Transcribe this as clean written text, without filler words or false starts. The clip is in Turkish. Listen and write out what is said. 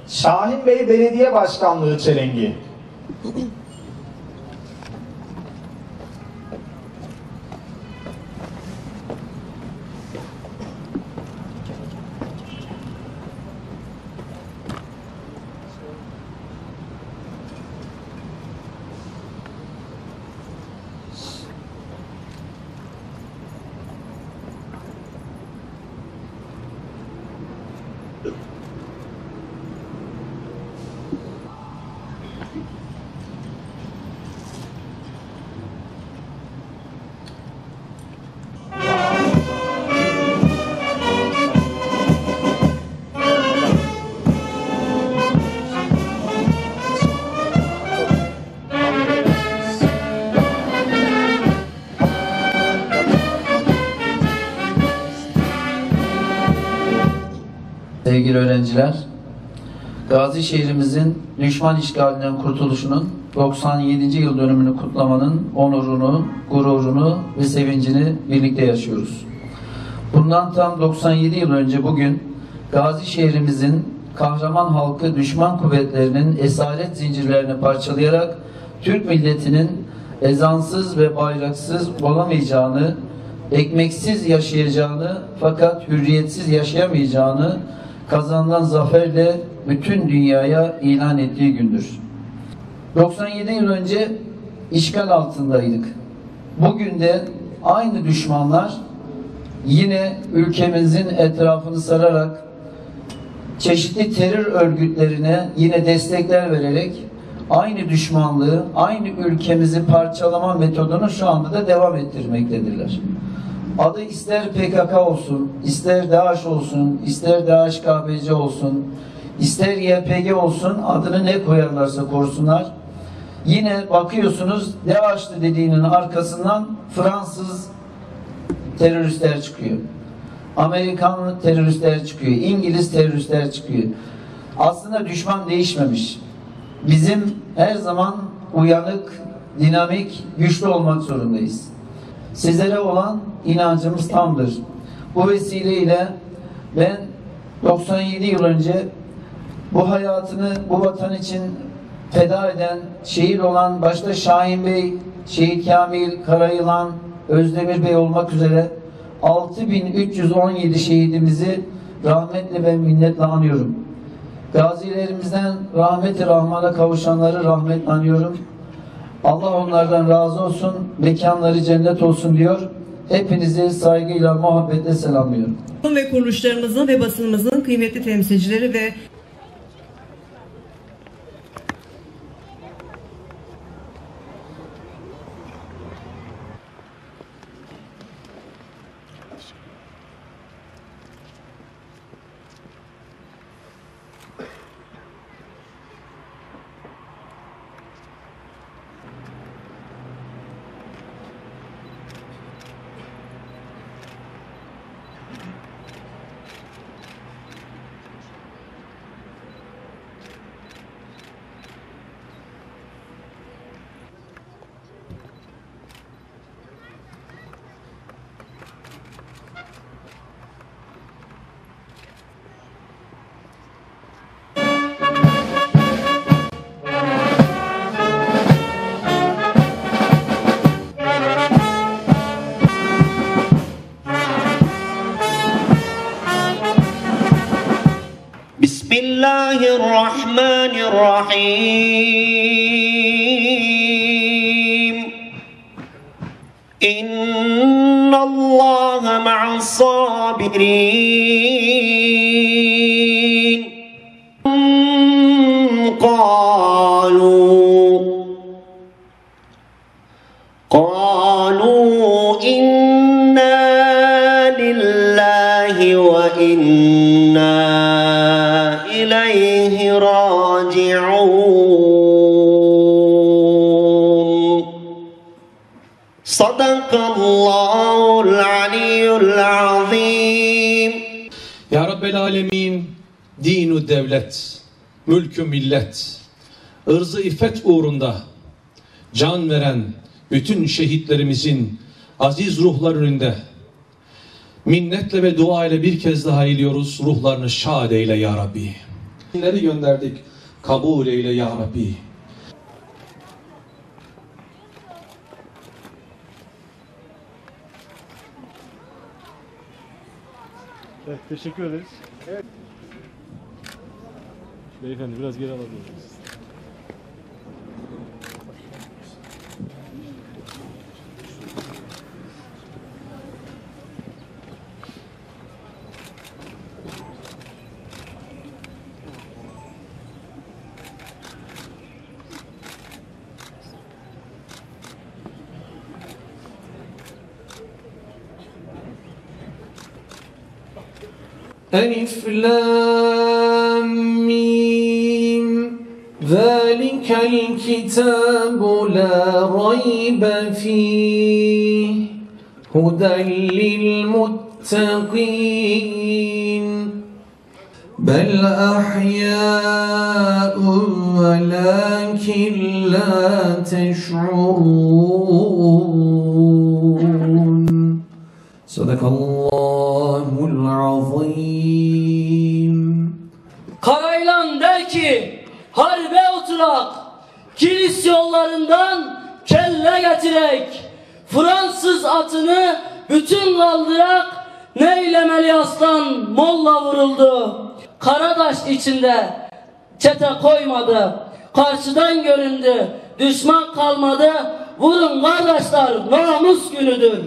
Şahin Bey Belediye Başkanlığı çelengi. Sevgili öğrenciler, Gazi şehrimizin düşman işgalinden kurtuluşunun 97. yıl dönümünü kutlamanın onurunu, gururunu ve sevincini birlikte yaşıyoruz. Bundan tam 97 yıl önce bugün Gazi şehrimizin kahraman halkı düşman kuvvetlerinin esaret zincirlerini parçalayarak Türk milletinin ezansız ve bayraksız olamayacağını, ekmeksiz yaşayacağını fakat hürriyetsiz yaşayamayacağını kazanılan zaferle bütün dünyaya ilan ettiği gündür. 97 yıl önce işgal altındaydık. Bugün de aynı düşmanlar yine ülkemizin etrafını sararak çeşitli terör örgütlerine yine destekler vererek aynı düşmanlığı, aynı ülkemizi parçalama metodunu şu anda da devam ettirmektedirler. Adı ister PKK olsun, ister DAEŞ olsun, ister DAEŞ-KBC olsun, ister YPG olsun, adını ne koyarlarsa korusunlar. Yine bakıyorsunuz DAEŞ'li dediğinin arkasından Fransız teröristler çıkıyor. Amerikan teröristler çıkıyor. İngiliz teröristler çıkıyor. Aslında düşman değişmemiş. Bizim her zaman uyanık, dinamik, güçlü olmak zorundayız. Sizlere olan inancımız tamdır. Bu vesileyle ben 97 yıl önce bu hayatını bu vatan için feda eden, şehit olan başta Şahin Bey, Şehit Kamil Karayılan, Özdemir Bey olmak üzere 6317 şehidimizi rahmetle ve minnetle anıyorum. Gazilerimizden rahmet-i rahmana kavuşanları rahmetle anıyorum. Allah onlardan razı olsun, mekanları cennet olsun diyor. Hepinizi saygıyla, muhabbetle selamlıyorum. Ve kuruluşlarımızın ve basınımızın kıymetli temsilcileri ve Bismillahirrahmanirrahim. İnnallâhe ma'as-sabirin. Qalu inna lillahi ve inna İleyhi raci'un. Sadakallahul aliyyul azim. Ya Rabbel alemin, dinu devlet, mülkü millet, ırzı iffet uğrunda can veren bütün şehitlerimizin aziz ruhlar önünde minnetle ve dua ile bir kez daha eğiliyoruz. Ruhlarını şad eyle ya Rabbi. Kimleri gönderdik? Kabul eyle ya Rabbi. Evet, teşekkür ederiz. Evet. Beyefendi biraz geri alabilir miyiz? Elif Lam Mim Zalikel kitabu la raybe fih Huden lil muttaqin Bel ahya'un velakin la teş'urun Sadakallahul azim. Karaylan der ki, harbe oturak, kilis yollarından kelle getirek, Fransız atını bütün kaldırak, neylemeli aslan molla vuruldu. Karadaş içinde çete koymadı, karşıdan göründü, düşman kalmadı, vurun kardeşler namus günüdür.